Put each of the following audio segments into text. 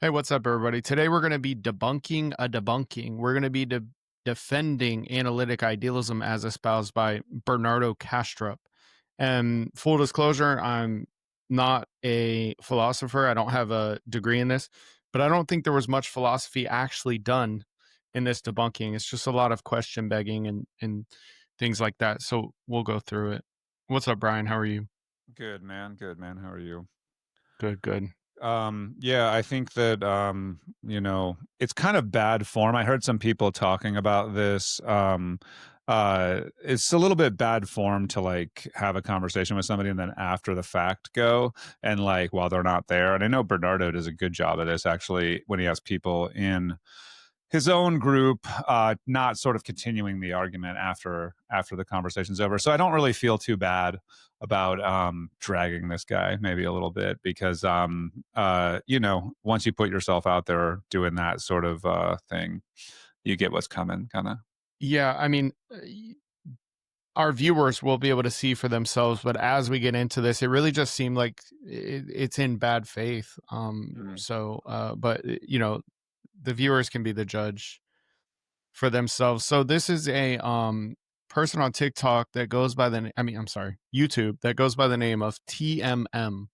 Hey, what's up, everybody? Today we're going to be debunking a debunking. We're going to be defending analytic idealism as espoused by Bernardo Kastrup. And full disclosure, I'm not a philosopher. I don't have a degree in this, but I don't think there was much philosophy actually done in this debunking. It's just a lot of question begging and things like that. So we'll go through it. What's up, Brian? How are you? Good, man. Good, man. How are you? Good, good. Yeah, I think that it's kind of bad form. I heard some people talking about this. It's a little bit bad form to like have a conversation with somebody and then after the fact go and like while they're not there. And I know Bernardo does a good job of this actually when he has people in his own group, not sort of continuing the argument after the conversation's over. So I don't really feel too bad about dragging this guy maybe a little bit because once you put yourself out there doing that sort of thing, you get what's coming, kind of. Yeah, I mean, our viewers will be able to see for themselves, but as we get into this, it really just seemed like it's in bad faith. But the viewers can be the judge for themselves. So this is a person on TikTok that goes by I'm sorry, YouTube, that goes by the name of TMM.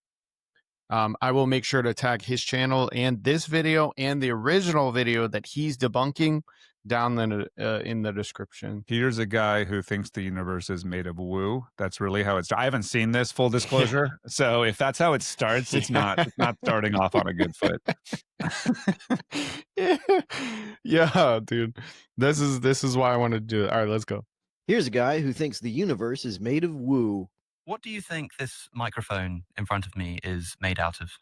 I will make sure to tag his channel and this video and the original video that he's debunking down in the description. Here's a guy who thinks the universe is made of woo. That's really how it's. I haven't seen this, full disclosure. So if that's how it starts, it's not starting off on a good foot. Yeah, dude. This is why I want to do it. All right, let's go. Here's a guy who thinks the universe is made of woo. What do you think this microphone in front of me is made out of?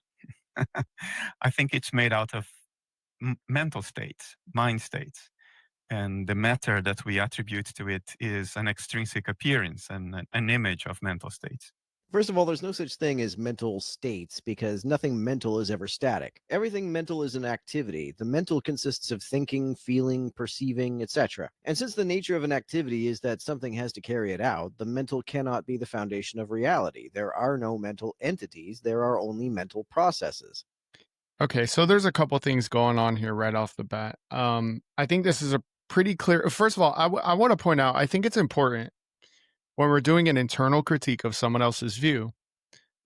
I think it's made out of mental states, mind states. And the matter that we attribute to it is an extrinsic appearance and an image of mental states. First of all, there's no such thing as mental states because nothing mental is ever static. Everything mental is an activity. The mental consists of thinking, feeling, perceiving, etc. And since the nature of an activity is that something has to carry it out, the mental cannot be the foundation of reality. There are no mental entities. There are only mental processes. Okay, so there's a couple things going on here right off the bat. I think this is a pretty clear. First of all, I want to point out, I think it's important when we're doing an internal critique of someone else's view,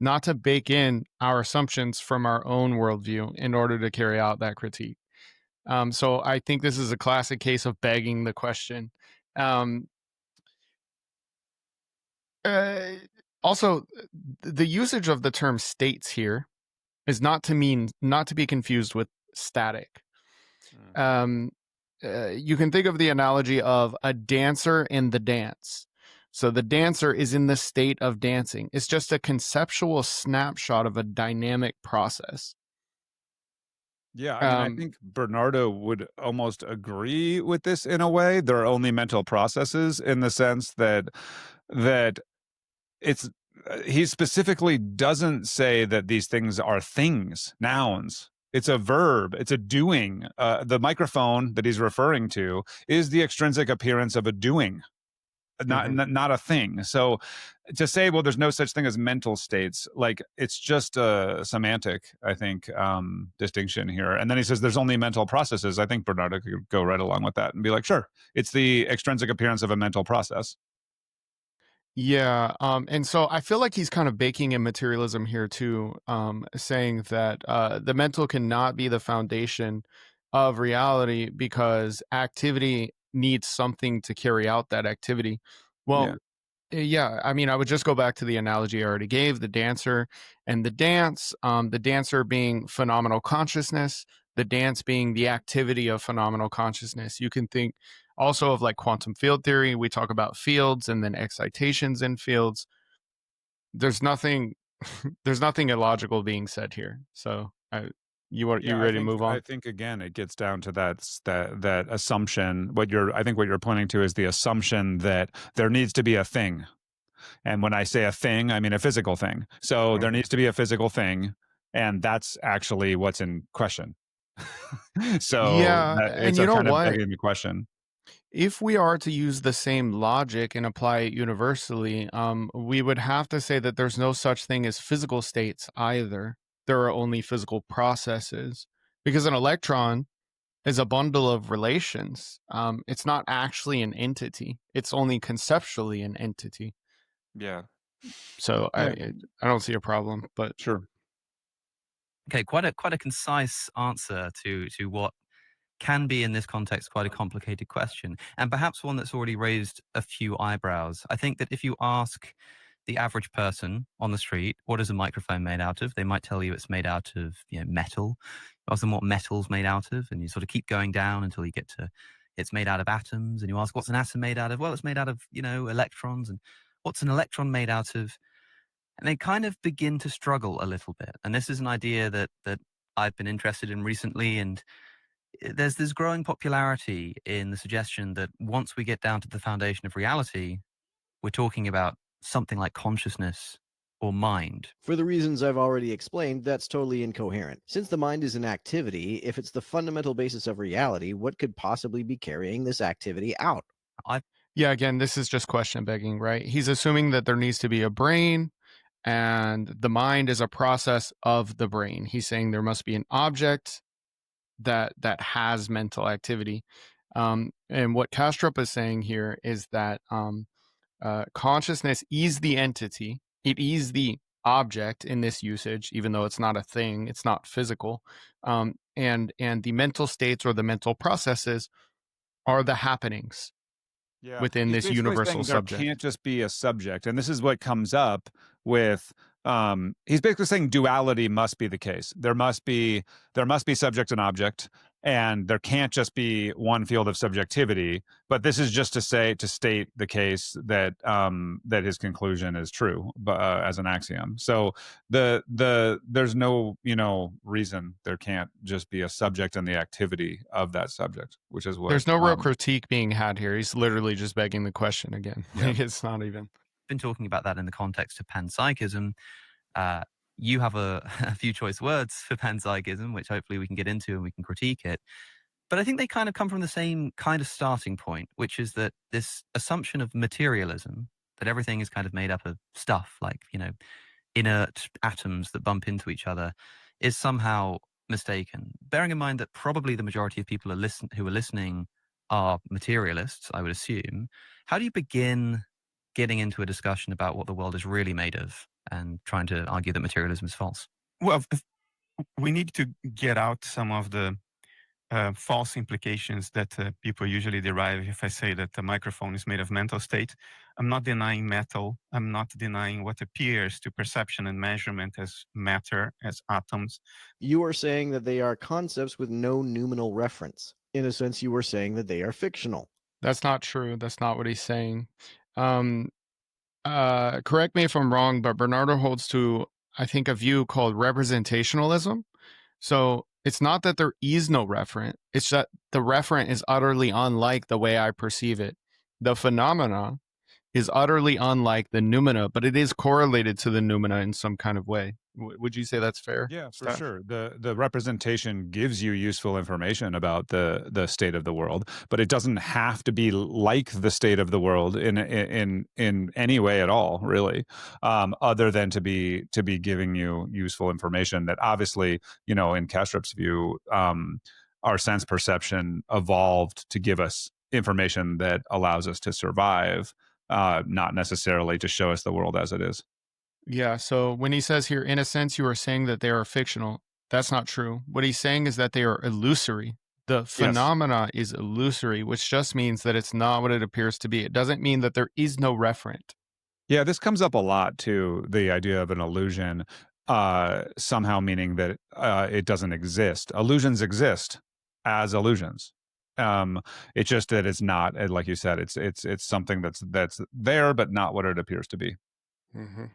not to bake in our assumptions from our own worldview in order to carry out that critique. So I think this is a classic case of begging the question. Also, the usage of the term states here is not to be confused with static. You can think of the analogy of a dancer in the dance. So the dancer is in the state of dancing. It's just a conceptual snapshot of a dynamic process. Yeah, I think Bernardo would almost agree with this in a way. There are only mental processes in the sense that it's he specifically doesn't say that these things are things, nouns. It's a verb. It's a doing. The microphone that he's referring to is the extrinsic appearance of a doing. Not a thing. So to say, well, there's no such thing as mental states, like it's just a semantic, I think, distinction here. And then he says there's only mental processes. I think Bernardo could go right along with that and be like, sure, it's the extrinsic appearance of a mental process. Yeah, and so I feel like he's kind of baking in materialism here too, saying that the mental cannot be the foundation of reality because activity needs something to carry out that activity. Well, yeah, I mean, I would just go back to the analogy I already gave, the dancer and the dancer being phenomenal consciousness, the dance being the activity of phenomenal consciousness. You can think also of like quantum field theory. We talk about fields and then excitations in fields. There's nothing illogical being said here. So you ready to move on? I think again, it gets down to that assumption. I think what you're pointing to is the assumption that there needs to be a thing. And when I say a thing, I mean a physical thing. So there needs to be a physical thing, and that's actually what's in question. So Yeah, it's and you know kind of what? begging the question. If we are to use the same logic and apply it universally, we would have to say that there's no such thing as physical states either. There are only physical processes Because an electron is a bundle of relations. It's not actually an entity. It's only conceptually an entity. Yeah. So Yeah. I don't see a problem. But Sure. Okay, quite a concise answer to what can be in this context quite a complicated question, and perhaps one that's already raised a few eyebrows. I think that if you ask the average person on the street, what is a microphone made out of? They might tell you it's made out of metal. You ask them what metal's made out of, and you sort of keep going down until you get to it's made out of atoms, and you ask what's an atom made out of? Well, it's made out of electrons, and what's an electron made out of? And they kind of begin to struggle a little bit. And this is an idea that I've been interested in recently, and there's this growing popularity in the suggestion that once we get down to the foundation of reality, we're talking about something like consciousness or mind. For the reasons I've already explained, that's totally incoherent. Since the mind is an activity, if it's the fundamental basis of reality, what could possibly be carrying this activity out? yeah, again, this is just question begging, right? He's assuming that there needs to be a brain and the mind is a process of the brain. He's saying there must be an object that has mental activity. And what Kastrup is saying here is that consciousness is the entity. It is the object in this usage, even though it's not a thing, it's not physical. And the mental states or the mental processes are the happenings Yeah. within He's this basically universal saying there subject. can't just be a subject. And this is what comes up with he's basically saying duality must be the case. There must be subject and object, and there can't just be one field of subjectivity. But this is just to state the case that that his conclusion is true, as an axiom. So there's no reason there can't just be a subject and the activity of that subject, which is what There's no real critique being had here. He's literally just begging the question again. Yeah. Like, it's not even. Been talking about that in the context of panpsychism. You have a few choice words for panpsychism, which hopefully we can get into and we can critique it. But I think they kind of come from the same kind of starting point, which is that this assumption of materialism, that everything is kind of made up of stuff like, inert atoms that bump into each other, is somehow mistaken. Bearing in mind that probably the majority of people who are listening are materialists, I would assume. How do you begin getting into a discussion about what the world is really made of and trying to argue that materialism is false? Well, we need to get out some of the false implications that people usually derive if I say that the microphone is made of mental state. I'm not denying metal. I'm not denying what appears to perception and measurement as matter, as atoms. You are saying that they are concepts with no noumenal reference. In a sense, you are saying that they are fictional. That's not true. That's not what he's saying. Correct me if I'm wrong, but Bernardo holds to, I think, a view called representationalism. So it's not that there is no referent. It's that the referent is utterly unlike the way I perceive it. The phenomena is utterly unlike the noumena, but it is correlated to the noumena in some kind of way. Would you say that's fair? Yeah, for Steph? sure. The representation gives you useful information about the state of the world, but it doesn't have to be like the state of the world in any way at all, really, other than to be giving you useful information that obviously, in Kastrup's view, our sense perception evolved to give us information that allows us to survive, not necessarily to show us the world as it is. Yeah, so when he says here, in a sense, you are saying that they are fictional. That's not true. What he's saying is that they are illusory. The phenomena is illusory, which just means that it's not what it appears to be. It doesn't mean that there is no referent. Yeah, this comes up a lot too, the idea of an illusion somehow meaning that it doesn't exist. Illusions exist as illusions. It's just that it's not, like you said, it's something that's there, but not what it appears to be. Mm-hmm.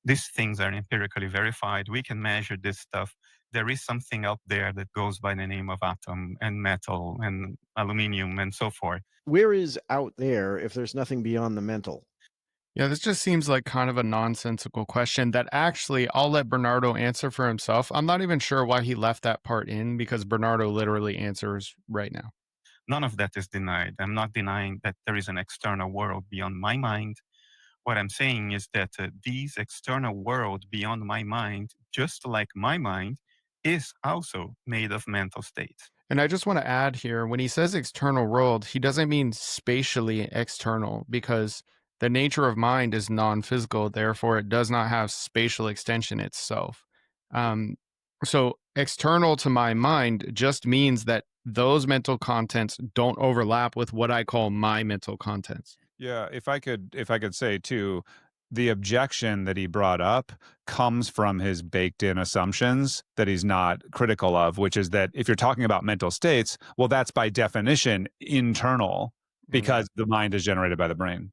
These things are empirically verified. We can measure this stuff. There is something out there that goes by the name of atom and metal and aluminium and so forth. Where is out there if there's nothing beyond the mental? Yeah, this just seems like kind of a nonsensical question that actually I'll let Bernardo answer for himself. I'm not even sure why he left that part in because Bernardo literally answers right now. None of that is denied. I'm not denying that there is an external world beyond my mind. What I'm saying is that these external world beyond my mind, just like my mind, is also made of mental states. And I just want to add here, when he says external world, he doesn't mean spatially external, because the nature of mind is non-physical, therefore it does not have spatial extension itself. Um, so external to my mind just means that those mental contents don't overlap with what I call my mental contents. Yeah, if I could say too, the objection that he brought up comes from his baked in assumptions that he's not critical of, which is that if you're talking about mental states, well, that's by definition internal because the mind is generated by the brain.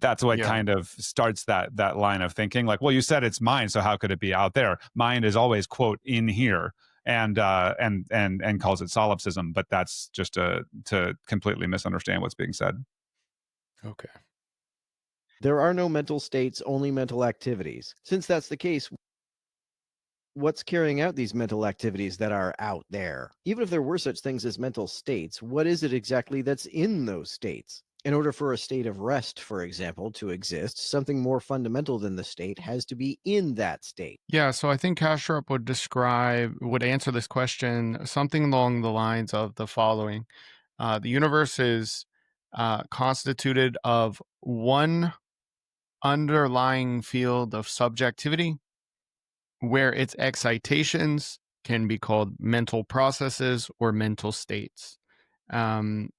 That's what Yeah. kind of starts that line of thinking. Like, well, you said it's mind, so how could it be out there? Mind is always, quote, in here. And calls it solipsism, but that's just to completely misunderstand what's being said. Okay. There are no mental states, only mental activities. Since that's the case, what's carrying out these mental activities that are out there? Even if there were such things as mental states, what is it exactly that's in those states? In order for a state of rest, for example, to exist, something more fundamental than the state has to be in that state. Yeah, so I think Kastrup would answer this question something along the lines of the following. The universe is constituted of one underlying field of subjectivity where its excitations can be called mental processes or mental states. Um,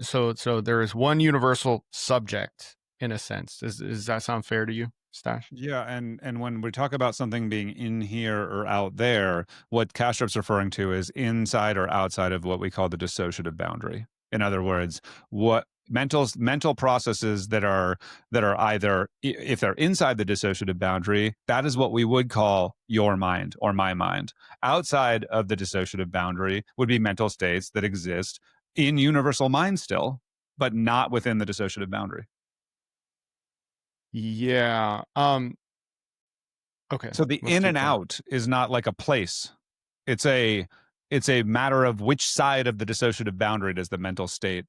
so there is one universal subject in a sense. Does that sound fair to you, Stash? Yeah, and when we talk about something being in here or out there, what Kastrup's referring to is inside or outside of what we call the dissociative boundary. In other words, what mental processes that are either, if they're inside the dissociative boundary, that is what we would call your mind or my mind. Outside of the dissociative boundary would be mental states that exist in universal mind still, but not within the dissociative boundary. Yeah. Okay. So the Let's in keep and going. out is not like a place. It's a matter of which side of the dissociative boundary does the mental state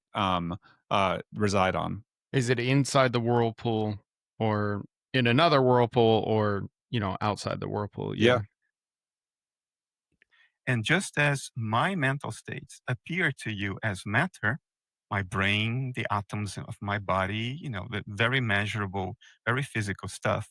reside on. Is it inside the whirlpool or in another whirlpool or, outside the whirlpool? Yeah. Yeah. And just as my mental states appear to you as matter, my brain, the atoms of my body, the very measurable, very physical stuff,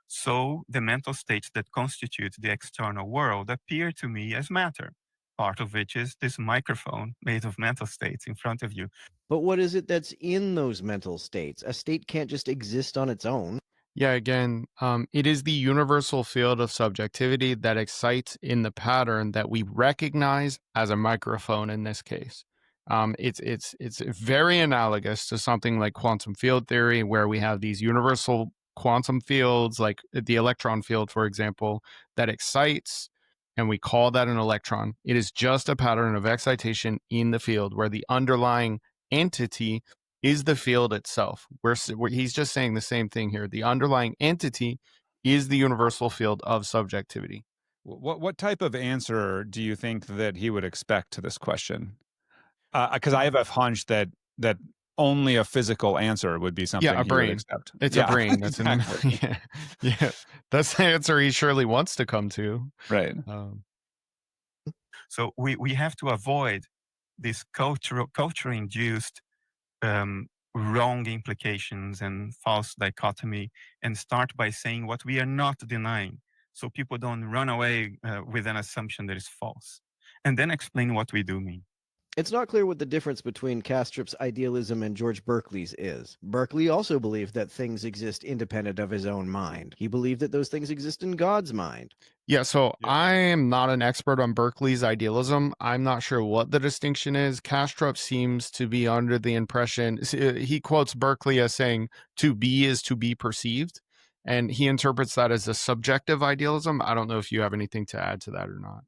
so the mental states that constitute the external world appear to me as matter, part of which is this microphone made of mental states in front of you. But what is it that's in those mental states? A state can't just exist on its own. Yeah, again, it is the universal field of subjectivity that excites in the pattern that we recognize as a microphone in this case. It's very analogous to something like quantum field theory, where we have these universal quantum fields, like the electron field, for example, that excites, and we call that an electron. It is just a pattern of excitation in the field where the underlying entity is the field itself. He's just saying the same thing here. The underlying entity is the universal field of subjectivity. What type of answer do you think that he would expect to this question? Because I have a hunch that only a physical answer would be something Yeah, a he would brain. accept. It's a Yeah, brain. That's exactly. yeah. That's the answer he surely wants to come to. Right. So we have to avoid this culture-induced wrong implications and false dichotomy and start by saying what we are not denying, so people don't run away with an assumption that is false, and then explain what we do mean. It's not clear what the difference between Kastrup's idealism and George Berkeley's is. Berkeley also believed that things exist independent of his own mind. He believed that those things exist in God's mind. Yeah, so Yeah. I am not an expert on Berkeley's idealism. I'm not sure what the distinction is. Kastrup seems to be under the impression, he quotes Berkeley as saying, to be is to be perceived. And he interprets that as a subjective idealism. I don't know if you have anything to add to that or not.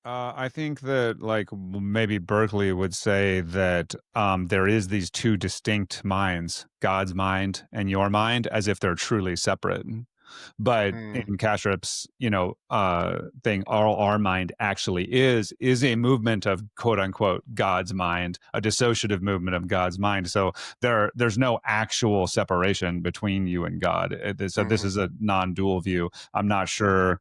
I think that maybe Berkeley would say that there is these two distinct minds, God's mind and your mind, as if they're truly separate. But in Kastrup's, thing, all our mind actually is a movement of quote unquote God's mind, a dissociative movement of God's mind. So there's no actual separation between you and God. So this is a non-dual view. I'm not sure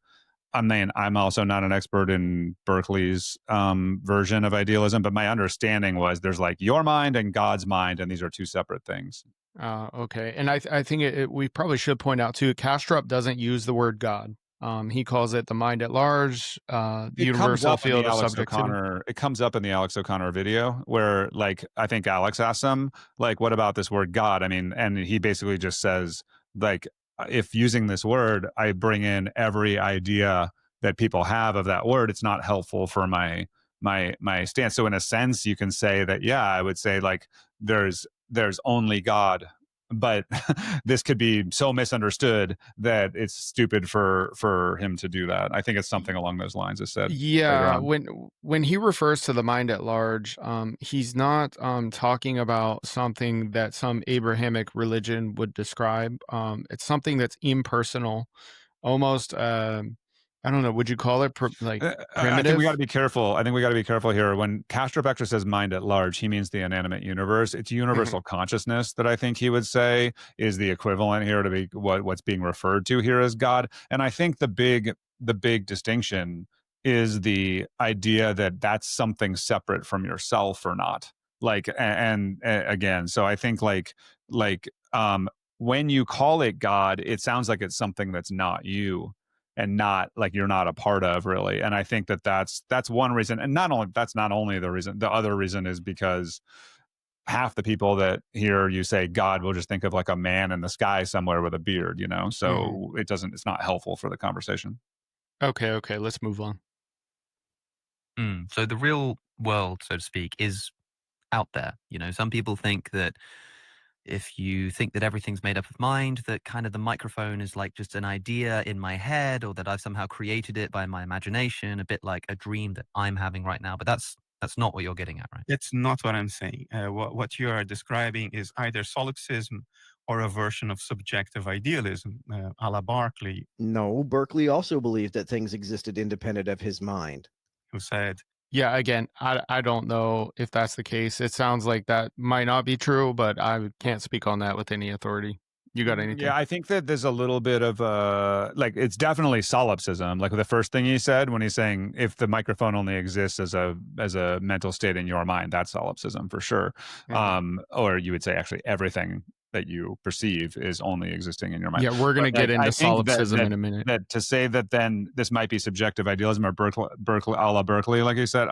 I mean, I'm also not an expert in Berkeley's version of idealism, but my understanding was there's like your mind and God's mind, and these are two separate things. Okay, and I think we probably should point out too, Kastrup doesn't use the word God. He calls it the mind at large, the It comes universal up in the field of Alex subjectivity. O'Connor. It comes up in the Alex O'Connor video where, like, I think Alex asks him, like, "What about this word God?" I mean, and he basically just says, like, if using this word, I bring in every idea that people have of that word, it's not helpful for my stance. So in a sense, you can say that, yeah, I would say like there's only God, but this could be so misunderstood that it's stupid for him to do that. I think it's something along those lines is said later Yeah, on. when he refers to the mind at large, he's not talking about something that some Abrahamic religion would describe. It's something that's impersonal, almost. I don't know. Would you call it I think we got to primitive? be careful. I think we got to be careful here. When Kastrup actually says mind at large, he means the inanimate universe. It's Mhm. universal consciousness that I think he would say is the equivalent here to be what's being referred to here as God. And I think the big distinction is the idea that that's something separate from yourself or not. Like again, so I think like when you call it God, it sounds like it's something that's not you and not like you're not a part of really. And I think that's one reason. And not only the reason. The other reason is because half the people that hear you say God will just think of like a man in the sky somewhere with a beard, Mhm. so it's not helpful for the conversation. Okay. Let's move on. So the real world, so to speak, is out there. Some people think that if you think that everything's made up of mind, that kind of the microphone is like just an idea in my head, or that I've somehow created it by my imagination, a bit like a dream that I'm having right now. But that's not what you're getting at, right? It's not what I'm saying. What you are describing is either solipsism or a version of subjective idealism, a la Berkeley, No, Berkeley also believed that things existed independent of his mind. who said, Yeah, again, I don't know if that's the case. It sounds like that might not be true, but I can't speak on that with any authority. You got Yeah, anything? I think that there's a little bit of like it's definitely solipsism. Like the first thing he said when he's saying if the microphone only exists as a mental state in your mind, that's solipsism for sure. Mhm. Or you would say actually everything that you perceive is only existing in your mind. Yeah, we're But gonna get like into I think that solipsism that in a minute. that to say that then this might be subjective idealism or Berkeley a la Berkeley, like you said,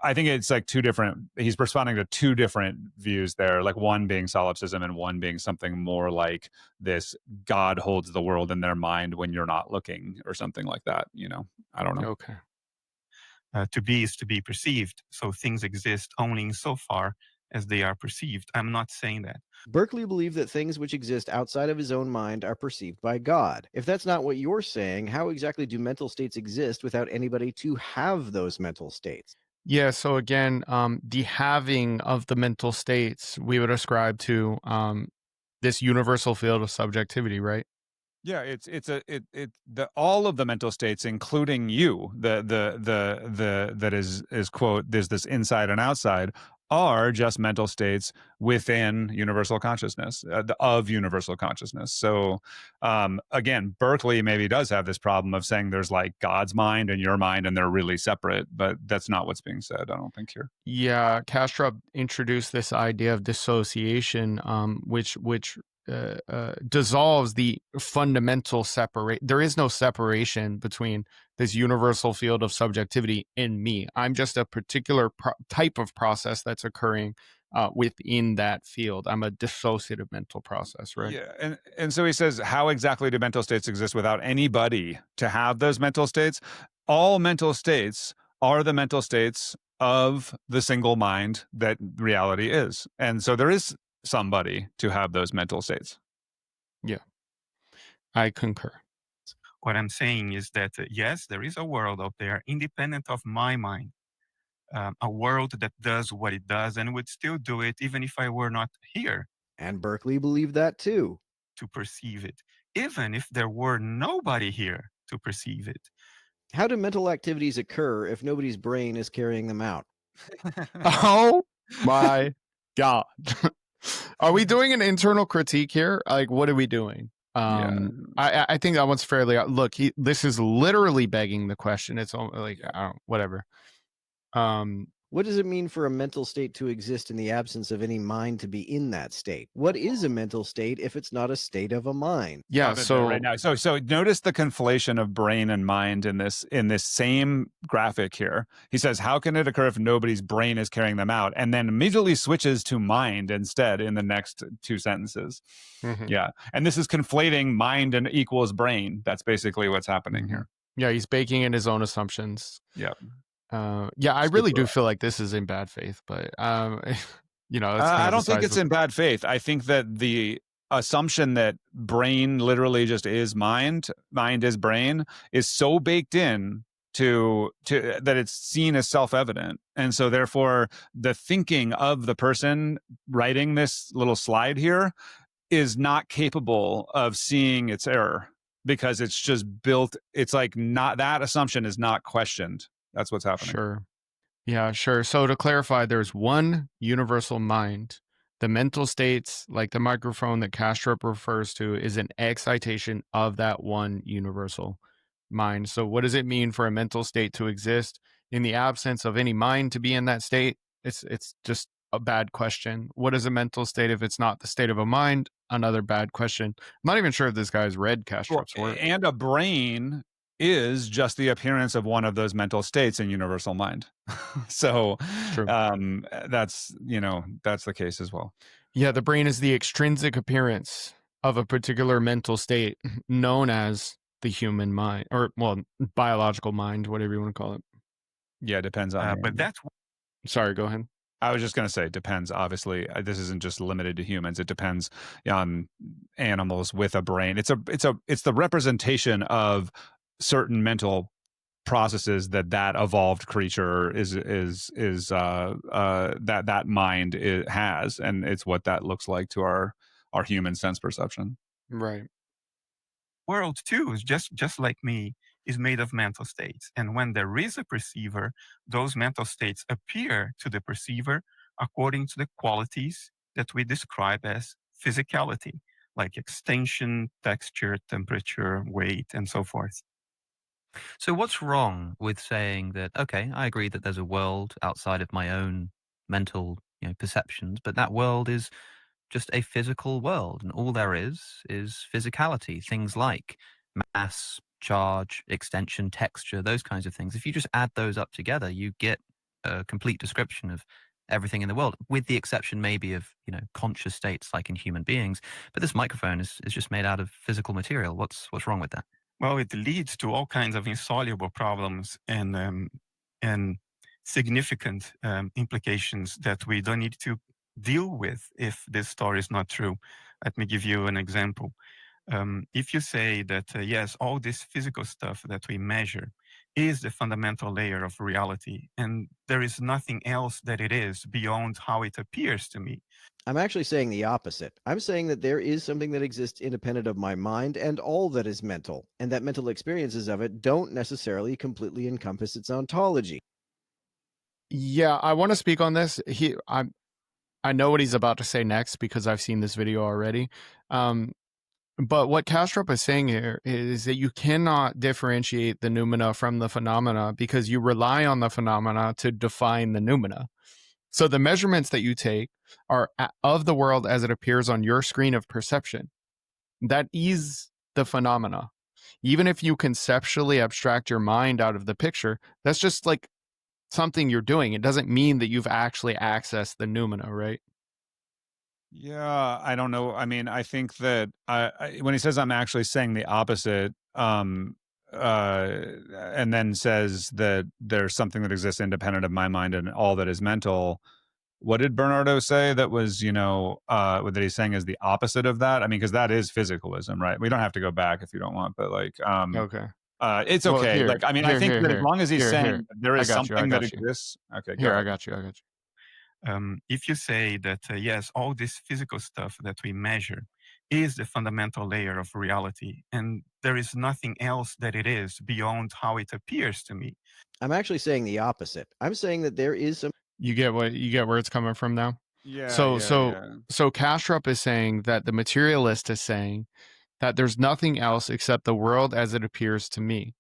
I think it's like two different. He's responding to two different views there, like one being solipsism and one being something more like this: God holds the world in their mind when you're not looking, or something like that. I don't know. Okay. to be is to be perceived. So things exist only insofar as they are perceived. I'm not saying that. Berkeley believed that things which exist outside of his own mind are perceived by God. If that's not what you're saying, how exactly do mental states exist without anybody to have those mental states? Yeah. So again, the having of the mental states we would ascribe to this universal field of subjectivity, right? Yeah, the all of the mental states, including you, the that is quote, there's this inside and outside, are just mental states within universal consciousness, of universal consciousness. So again, Berkeley maybe does have this problem of saying there's like God's mind and your mind, and they're really separate, but that's not what's being said, I don't think here. Yeah, Kastrup introduced this idea of dissociation, which dissolves the fundamental separate. There is no separation between this universal field of subjectivity and me. I'm just a particular type of process that's occurring within that field. I'm a dissociative mental process, right? Yeah, and so he says, how exactly do mental states exist without anybody to have those mental states? All mental states are the mental states of the single mind that reality is. And so there is somebody to have those mental states. Yeah, I concur. What I'm saying is that, yes, there is a world out there independent of my mind, a world that does what it does and would still do it even if I were not here And Berkeley believed that too. to perceive it, even if there were nobody here to perceive it. How do mental activities occur if nobody's brain is carrying them out? Oh my God. Are we doing an internal critique here? Like, what are we doing? I think that one's fairly look. This is literally begging the question. It's like Yeah. I don't whatever. What does it mean for a mental state to exist in the absence of any mind to be in that state? What is a mental state if it's not a state of a mind? Yeah. Have it there right now. So notice the conflation of brain and mind in this same graphic here. He says, how can it occur if nobody's brain is carrying them out? And then immediately switches to mind instead in the next two sentences. Yeah. And this is conflating mind and equals brain. That's basically what's happening here. Yeah, he's baking in his own assumptions. Yeah. Yeah, I really do feel like this is in bad faith, but you know, it's I don't think it's in bad faith. I think that the assumption that brain literally just is mind is brain, is so baked in to that it's seen as self-evident. And so therefore the thinking of the person writing this little slide here is not capable of seeing its error, because it's just built. It's like, not, that assumption is not questioned. That's what's happening. Sure. Yeah, sure. So to clarify, there's one universal mind. The mental states, like the microphone that Kastrup refers to, is an excitation of that one universal mind. So what does it mean for a mental state to exist in the absence of any mind to be in that state? It's just a bad question. What is a mental state if it's not the state of a mind? Another bad question. I'm not even sure if this guy's read Kastrup's work. And a brain is just the appearance of one of those mental states in universal mind. So that's the case as well. Yeah, the brain is the extrinsic appearance of a particular mental state known as the human mind, or biological mind, whatever you want to call it. Yeah, it depends on but that's sorry, go ahead. I was just going to say, it depends. Obviously, this isn't just limited to humans. It depends on animals with a brain. It's the representation of certain mental processes that evolved creature that mind has, and it's what that looks like to our human sense perception. Right. World too is just like me, is made of mental states. And when there is a perceiver, those mental states appear to the perceiver according to the qualities that we describe as physicality, like extension, texture, temperature, weight, and so forth. So what's wrong with saying that, okay, I agree that there's a world outside of my own mental perceptions, but that world is just a physical world, and all there is physicality, things like mass, charge, extension, texture, those kinds of things. If you just add those up together, you get a complete description of everything in the world, with the exception maybe of conscious states like in human beings. But this microphone is just made out of physical material. What's wrong with that? Well, it leads to all kinds of insoluble problems and significant implications that we don't need to deal with if this story is not true. Let me give you an example. If you say that, yes, all this physical stuff that we measure is the fundamental layer of reality, and there is nothing else that it is beyond how it appears to me. I'm actually saying the opposite. I'm saying that there is something that exists independent of my mind and all that is mental, and that mental experiences of it don't necessarily completely encompass its ontology. Yeah, I want to speak on this. I know what he's about to say next because I've seen this video already. But what Kastrup is saying here is that you cannot differentiate the noumena from the phenomena because you rely on the phenomena to define the noumena. So the measurements that you take are of the world as it appears on your screen of perception. That is the phenomena. Even if you conceptually abstract your mind out of the picture, that's just like something you're doing. It doesn't mean that you've actually accessed the noumena, right? Yeah, I don't know. I mean, I think that when he says I'm actually saying the opposite, and then says that there's something that exists independent of my mind and all that is mental. What did Bernardo say that was, what he's saying is the opposite of that? I mean, because that is physicalism, right? We don't have to go back if you don't want, but like, okay. It's okay. Well, here, like, I mean, I think that as long as he's saying there is something that exists. Okay, here, I got you. If you say that, yes, all this physical stuff that we measure is the fundamental layer of reality, and there is nothing else that it is beyond how it appears to me. I'm actually saying the opposite. I'm saying that there is some. You get where it's coming from now? Yeah. So Kastrup is saying that the materialist is saying that there's nothing else except the world as it appears to me.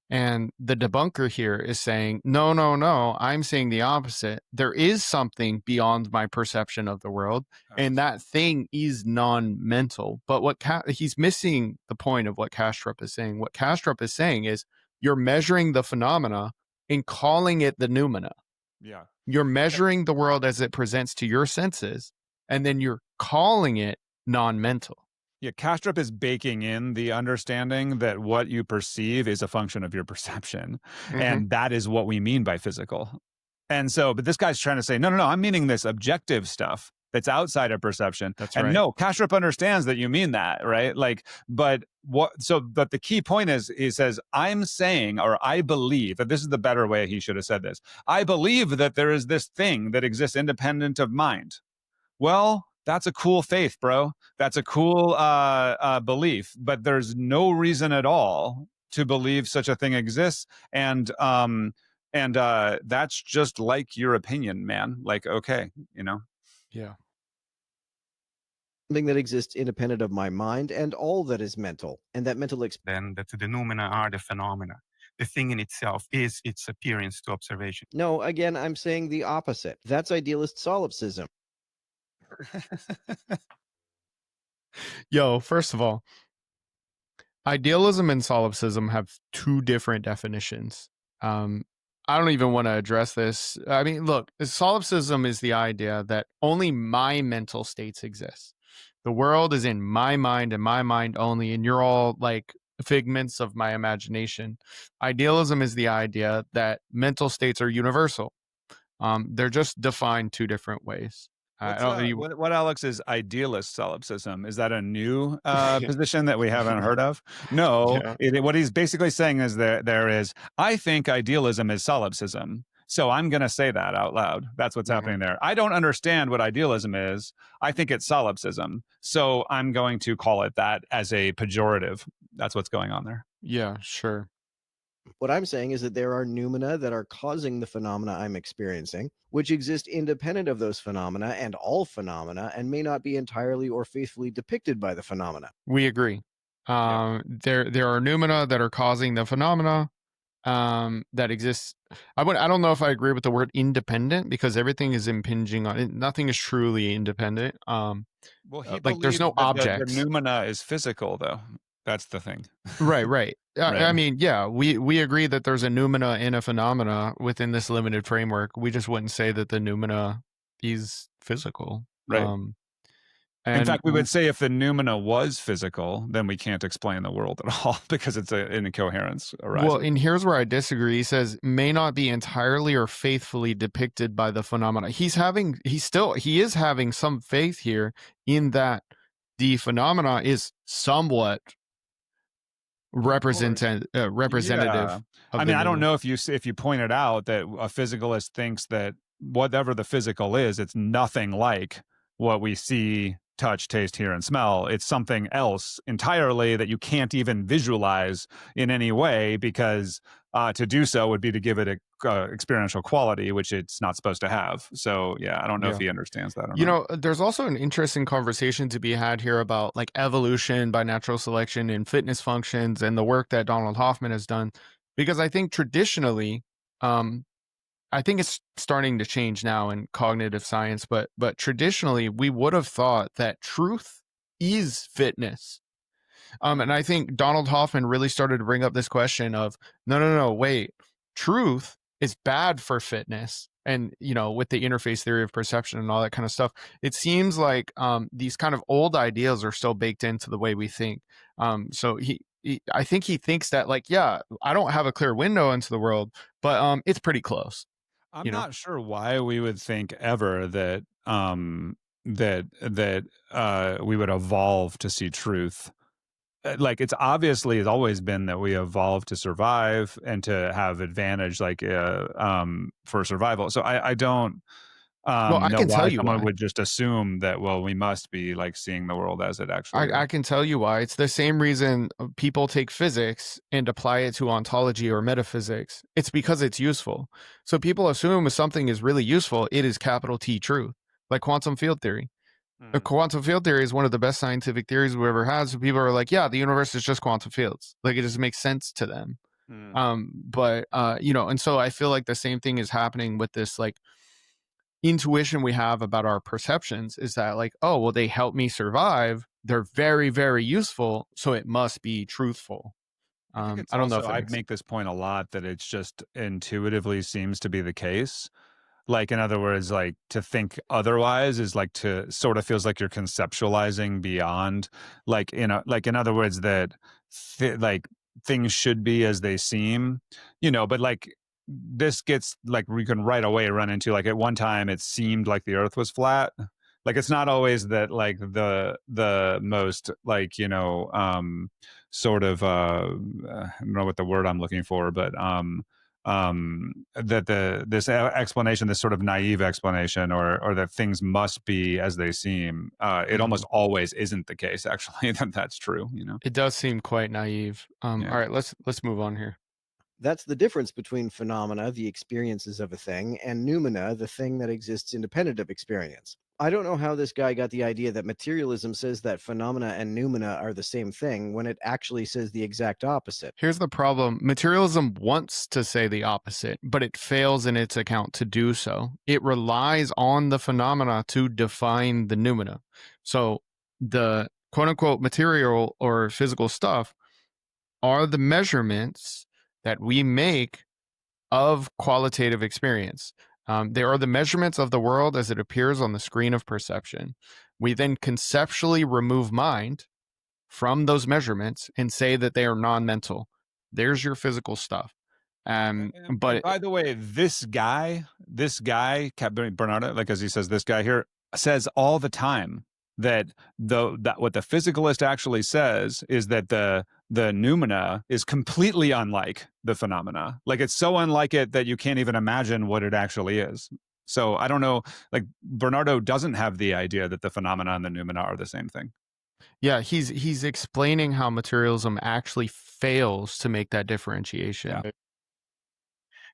And the debunker here is saying, no, no, no, I'm saying the opposite. There is something beyond my perception of the world, and that thing is non-mental. But what he's missing the point of what Kastrup is saying. What Kastrup is saying is you're measuring the phenomena and calling it the noumena. Yeah. You're measuring the world as it presents to your senses, and then you're calling it non-mental. Yeah, Kastrup is baking in the understanding that what you perceive is a function of your perception. And that is what we mean by physical. And so, but this guy's trying to say, no, no, no, I'm meaning this objective stuff that's outside of perception. That's and right. No, Kastrup understands that you mean that, right? Like, but the key point is, he says, I'm saying, or I believe that this is the better way he should have said this. I believe that there is this thing that exists independent of mind. Well, that's a cool faith, bro. That's a cool belief, but there's no reason at all to believe such a thing exists. And that's just like your opinion, man. Like, okay, you know? Yeah. Something that exists independent of my mind and all that is mental, and that mental Then that the noumena are the phenomena. The thing in itself is its appearance to observation. No, again, I'm saying the opposite. That's idealist solipsism. Yo, first of all, idealism and solipsism have two different definitions. I don't even want to address this. I mean, look, solipsism is the idea that only my mental states exist. The world is in my mind and my mind only, and you're all like figments of my imagination. Idealism is the idea that mental states are universal. They're just defined two different ways. What Alex is idealist solipsism? Is that a new position that we haven't heard of? No, Yeah. what he's basically saying is there is, I think idealism is solipsism. So I'm going to say that out loud. That's what's happening there. I don't understand what idealism is. I think it's solipsism. So I'm going to call it that as a pejorative. That's what's going on there. Yeah, sure. What I'm saying is that there are noumena that are causing the phenomena I'm experiencing, which exist independent of those phenomena and all phenomena, and may not be entirely or faithfully depicted by the phenomena. We agree. There are noumena that are causing the phenomena that exists. I don't know if I agree with the word independent, because everything is impinging on it. Nothing is truly independent. Well, he like there's no that objects. The noumena is physical, though. That's the thing. Right. Right. I mean, yeah, we agree that there's a noumena in a phenomena within this limited framework. We just wouldn't say that the noumena is physical. Right. And in fact, we would say if the noumena was physical, then we can't explain the world at all, because it's an incoherence arising. Well, and here's where I disagree. He says may not be entirely or faithfully depicted by the phenomena. He is having some faith here in that the phenomena is somewhat representative. Yeah. I mean, I don't know if you pointed out that a physicalist thinks that whatever the physical is, it's nothing like what we see, touch, taste, hear, and smell. It's something else entirely that you can't even visualize in any way, because to do so would be to give it a experiential quality, which it's not supposed to have. So yeah, I don't know if he understands that or not. You know, there's also an interesting conversation to be had here about like evolution by natural selection and fitness functions and the work that Donald Hoffman has done, because I think traditionally, I think it's starting to change now in cognitive science, but traditionally we would have thought that truth is fitness. And I think Donald Hoffman really started to bring up this question of no, wait, truth is bad for fitness. And, you know, with the interface theory of perception and all that kind of stuff, it seems like these kind of old ideas are still baked into the way we think. So I think he thinks that, like, yeah, I don't have a clear window into the world, but it's pretty close. I'm not sure why we would think ever that we would evolve to see truth. Like, it's always been that we evolved to survive and to have advantage, like for survival. So I don't I can tell you someone why. would just assume that, well, we must be like seeing the world as it actually is. I can tell you why. It's the same reason people take physics and apply it to ontology or metaphysics. It's because it's useful. So people assume if something is really useful, it is capital T truth, like quantum field theory. The quantum field theory is one of the best scientific theories we ever had. So people are like, yeah, the universe is just quantum fields. Like it just makes sense to them. But and so I feel like the same thing is happening with this like intuition we have about our perceptions is that like, oh, well, they help me survive. They're very, very useful. So it must be truthful. I think it's I don't know also, if that I makes sense. make this point a lot that it's just intuitively seems to be the case. Like, in other words, like to think otherwise is like to sort of feels like you're conceptualizing beyond, like, like in other words, that like things should be as they seem, but like this gets like we can right away run into like at one time it seemed like the earth was flat. Like it's not always that like the most like, sort of I don't know what the word I'm looking for, but that this explanation, this sort of naive explanation, or that things must be as they seem, it almost always isn't the case. Actually, that that's true. It does seem quite naive. Yeah. All right, let's move on here. That's the difference between phenomena, the experiences of a thing, and noumena, the thing that exists independent of experience. I don't know how this guy got the idea that materialism says that phenomena and noumena are the same thing when it actually says the exact opposite. Here's the problem. Materialism wants to say the opposite, but it fails in its account to do so. It relies on the phenomena to define the noumena. So the quote unquote material or physical stuff are the measurements that we make of qualitative experience. They are the measurements of the world as it appears on the screen of perception. We then conceptually remove mind from those measurements and say that they are non-mental. There's your physical stuff. But by the way, this guy, Bernardo, like as he says, this guy here says all the time that what the physicalist actually says is that the noumena is completely unlike the phenomena. Like it's so unlike it that you can't even imagine what it actually is. So I don't know, like Bernardo doesn't have the idea that the phenomena and the noumena are the same thing. yeah, he's explaining how materialism actually fails to make that differentiation. Yeah.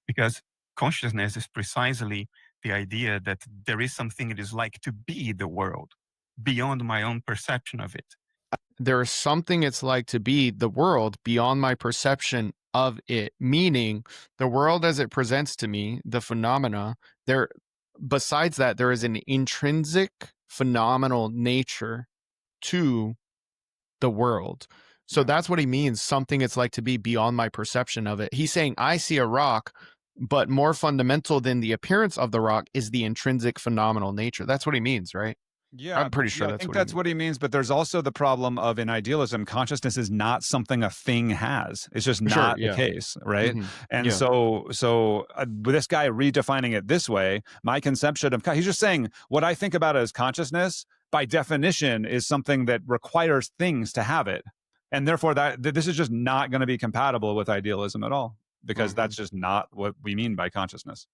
Because consciousness is precisely the idea that there is something it is like to be the world beyond my own perception of it. There is something it's like to be the world beyond my perception of it, meaning the world as it presents to me, the phenomena, there besides that, there is an intrinsic phenomenal nature to the world. So that's what he means, something it's like to be beyond my perception of it. He's saying I see a rock, but more fundamental than the appearance of the rock is the intrinsic phenomenal nature. That's what he means, right? Yeah, I'm pretty sure I that's think what that's he means. what he means. But there's also the problem of in idealism, consciousness is not something a thing has. It's just Sure, not yeah. the case, right? And Yeah. so with this guy redefining it this way, my conception of he's just saying what I think about as consciousness by definition is something that requires things to have it, and therefore that this is just not going to be compatible with idealism at all because that's just not what we mean by consciousness.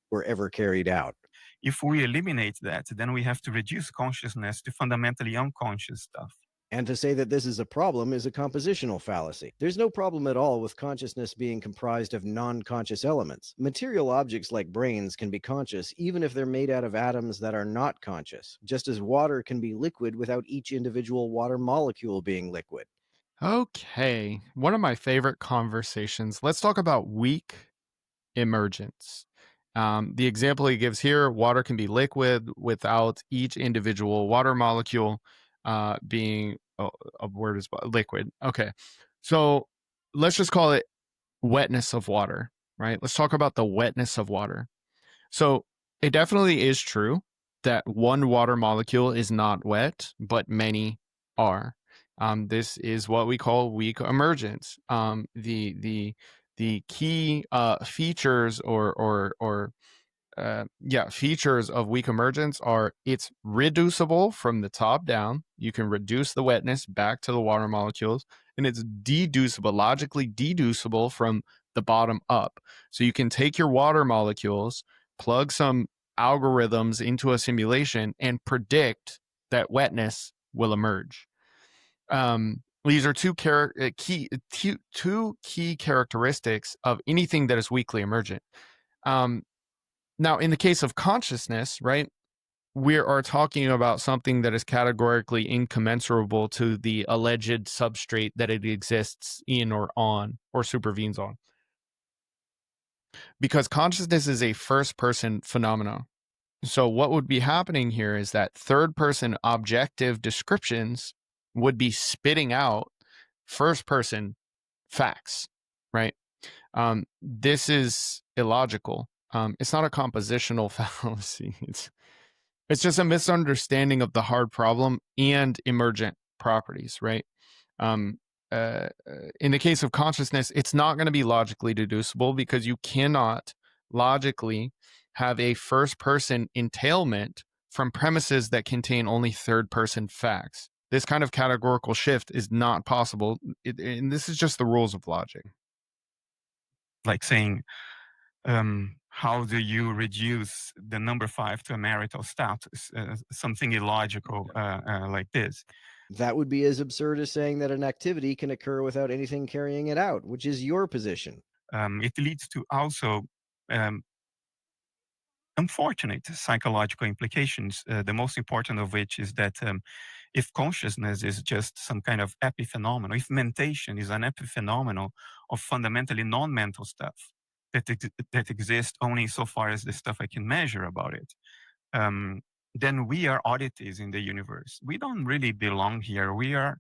Were ever carried out. If we eliminate that, then we have to reduce consciousness to fundamentally unconscious stuff. And to say that this is a problem is a compositional fallacy. There's no problem at all with consciousness being comprised of non-conscious elements. Material objects like brains can be conscious even if they're made out of atoms that are not conscious, just as water can be liquid without each individual water molecule being liquid. Okay. One of my favorite conversations. Let's talk about weak emergence. The example he gives here, water can be liquid without each individual water molecule being a word is liquid. Okay. So let's just call it wetness of water, right? Let's talk about the wetness of water. So it definitely is true that one water molecule is not wet, but many are. This is what we call weak emergence. The key features features of weak emergence are it's reducible from the top down. You can reduce the wetness back to the water molecules, and it's deducible, logically deducible from the bottom up. So you can take your water molecules, plug some algorithms into a simulation, and predict that wetness will emerge. These are two key characteristics of anything that is weakly emergent. Now, in the case of consciousness, right, we are talking about something that is categorically incommensurable to the alleged substrate that it exists in or on or supervenes on. Because consciousness is a first person phenomenon. So, what would be happening here is that third person objective descriptions would be spitting out first person facts, right? This is illogical. It's not a compositional fallacy. It's just a misunderstanding of the hard problem and emergent properties, right? Um, in the case of consciousness, it's not going to be logically deducible because you cannot logically have a first person entailment from premises that contain only third person facts. This kind of categorical shift is not possible. And this is just the rules of logic. Like saying, how do you reduce the number 5 to a marital status? Something illogical like this. That would be as absurd as saying that an activity can occur without anything carrying it out, which is your position. It leads to also unfortunate psychological implications, the most important of which is that if consciousness is just some kind of epiphenomenon, if mentation is an epiphenomenon of fundamentally non-mental stuff that exists only so far as the stuff I can measure about it, then we are oddities in the universe. We don't really belong here. We are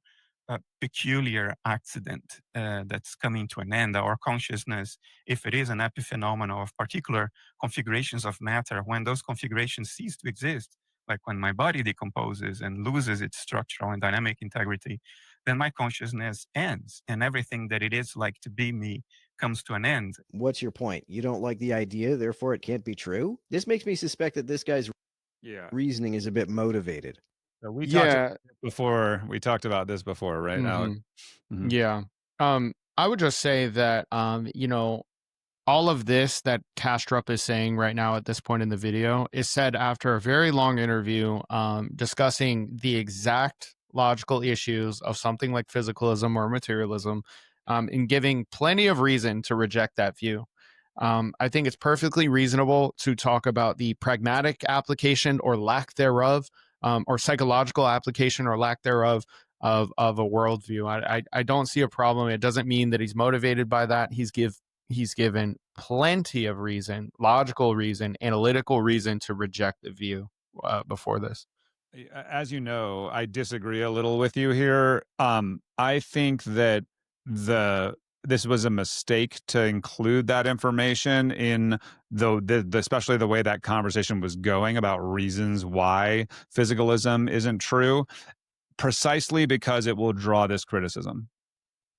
a peculiar accident that's coming to an end. Our consciousness, if it is an epiphenomenon of particular configurations of matter, when those configurations cease to exist, like when my body decomposes and loses its structural and dynamic integrity, then my consciousness ends and everything that it is like to be me comes to an end. What's your point? You don't like the idea, therefore it can't be true? This makes me suspect that this guy's reasoning is a bit motivated. So we talked Yeah. before. We talked about this before, right? Alex? Mhm. Yeah. I would just say that, all of this that Kastrup is saying right now at this point in the video is said after a very long interview discussing the exact logical issues of something like physicalism or materialism, and giving plenty of reason to reject that view. I think it's perfectly reasonable to talk about the pragmatic application or lack thereof, or psychological application or lack thereof of a worldview. I don't see a problem. It doesn't mean that he's motivated by that. He's given plenty of reason, logical reason, analytical reason to reject the view before this. As you know, I disagree a little with you here. I think that this was a mistake to include that information in especially the way that conversation was going about reasons why physicalism isn't true, precisely because it will draw this criticism.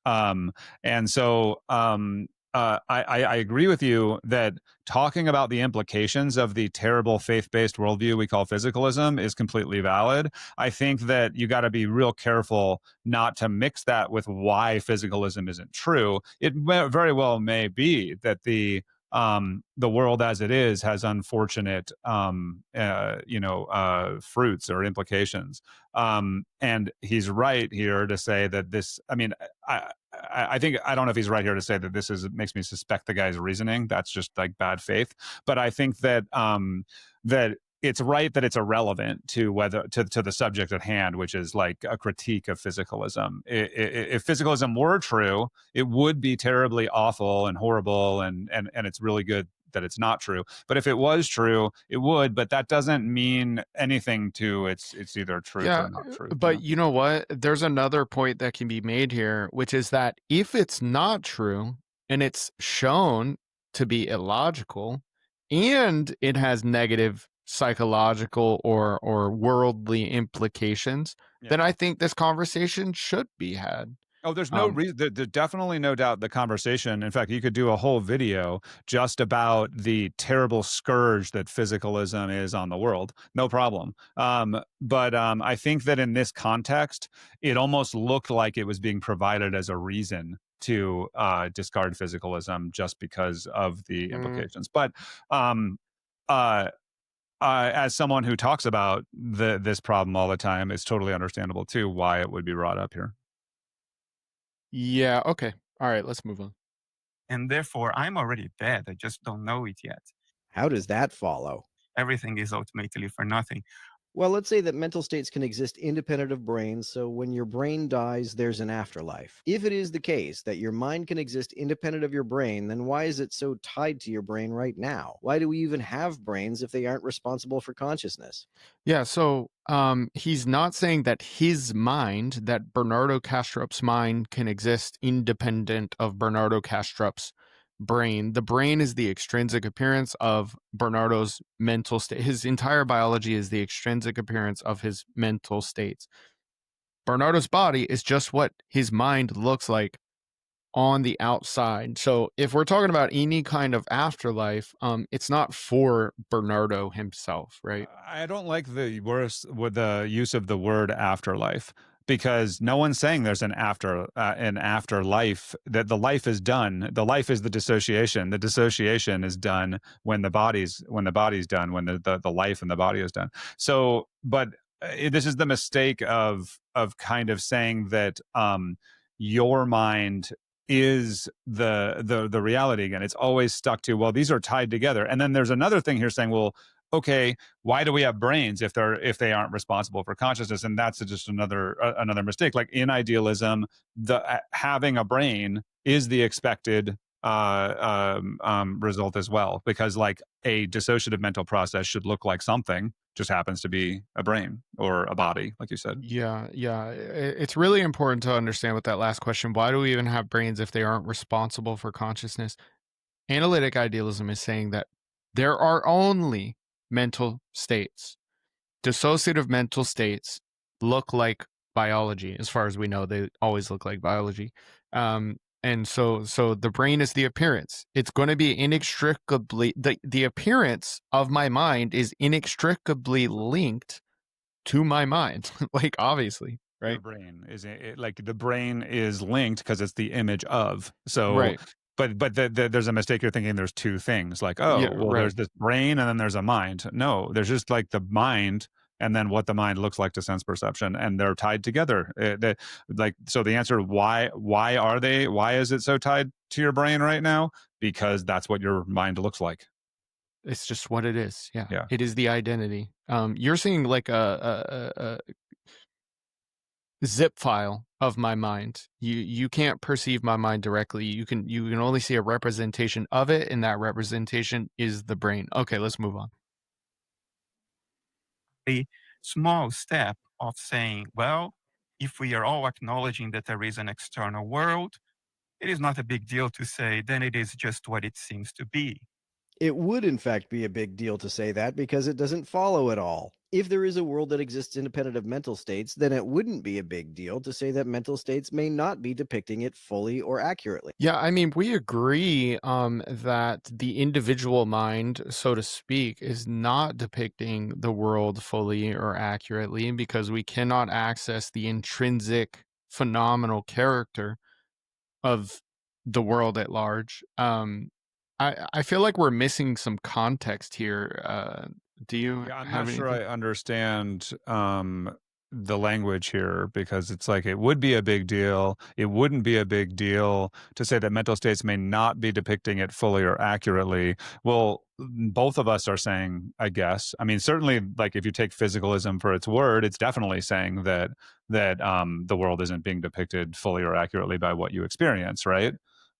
And so I agree with you that talking about the implications of the terrible faith-based worldview we call physicalism is completely valid. I think that you got to be real careful not to mix that with why physicalism isn't true. It very well may be that the world as it is has unfortunate fruits or implications, and he's right here to say that this, I mean, I think, I don't know if he's right here to say that this makes me suspect the guy's reasoning. That's just like bad faith. But I think that that it's right that it's irrelevant to to the subject at hand, which is like a critique of physicalism. If physicalism were true, it would be terribly awful and horrible, and it's really good that it's not true. But if it was true, it would. But that doesn't mean anything to it's either truth or not truth. But you know what? There's another point that can be made here, which is that if it's not true and it's shown to be illogical and it has negative psychological or worldly implications, then I think this conversation should be had. Oh, there's no reason. There's definitely no doubt the conversation. In fact, you could do a whole video just about the terrible scourge that physicalism is on the world. No problem. But I think that in this context, it almost looked like it was being provided as a reason to discard physicalism just because of the implications. But as someone who talks about this problem all the time, it's totally understandable too why it would be brought up here. Yeah, okay. All right, let's move on. And therefore, I'm already dead. I just don't know it yet. How does that follow? Everything is ultimately for nothing. Well, let's say that mental states can exist independent of brains, so when your brain dies, there's an afterlife. If it is the case that your mind can exist independent of your brain, then why is it so tied to your brain right now? Why do we even have brains if they aren't responsible for consciousness? Yeah, so he's not saying that his mind, that Bernardo Kastrup's mind, can exist independent of Bernardo Kastrup's brain. The brain is the extrinsic appearance of Bernardo's mental state. His entire biology is the extrinsic appearance of his mental states. Bernardo's body is just what his mind looks like on the outside. So if we're talking about any kind of afterlife, it's not for Bernardo himself, right? I don't like the worst with the use of the word afterlife, because no one's saying there's an afterlife. That the life is done. The life is the dissociation. The dissociation is done when the body's done. When the life and the body is done. So, but this is the mistake of kind of saying that your mind is the reality again. It's always stuck to, well, these are tied together. And then there's another thing here saying, well, okay, why do we have brains if they aren't responsible for consciousness? And that's just another mistake. Like in idealism, the having a brain is the expected result as well, because like a dissociative mental process should look like something, just happens to be a brain or a body, like you said. Yeah, yeah. It's really important to understand with that last question. Why do we even have brains if they aren't responsible for consciousness? Analytic idealism is saying that there are only mental states. Dissociative mental states look like biology. As far as we know, they always look like biology. And so the brain is the appearance. It's going to be inextricably, the appearance of my mind is inextricably linked to my mind. Like, obviously, Your right? brain is like the brain is linked because it's the image of. So Right. but there's a mistake. You're thinking there's two things, like, Yeah, oh well, right. there's this brain and then there's a mind. No, there's just like the mind and then what the mind looks like to sense perception, and they're tied together. Like, so the answer, why are they, why is it so tied to your brain right now? Because that's what your mind looks like. It's just what it is. Yeah. Yeah. It is the identity. You're seeing like a zip file of my mind. You can't perceive my mind directly. You can only see a representation of it, and that representation is the brain. Okay, let's move on. A small step of saying, well, if we are all acknowledging that there is an external world, it is not a big deal to say, then it is just what it seems to be. It would, in fact, be a big deal to say that because it doesn't follow at all. If there is a world that exists independent of mental states, then it wouldn't be a big deal to say that mental states may not be depicting it fully or accurately. Yeah, I mean, we agree that the individual mind, so to speak, is not depicting the world fully or accurately because we cannot access the intrinsic phenomenal character of the world at large. I feel like we're missing some context here. Do you Yeah, I'm not have sure anything? I understand the language here, because it's like it would be a big deal. It wouldn't be a big deal to say that mental states may not be depicting it fully or accurately. Well, both of us are saying, I guess. I mean, certainly, like if you take physicalism for its word, it's definitely saying that the world isn't being depicted fully or accurately by what you experience, right?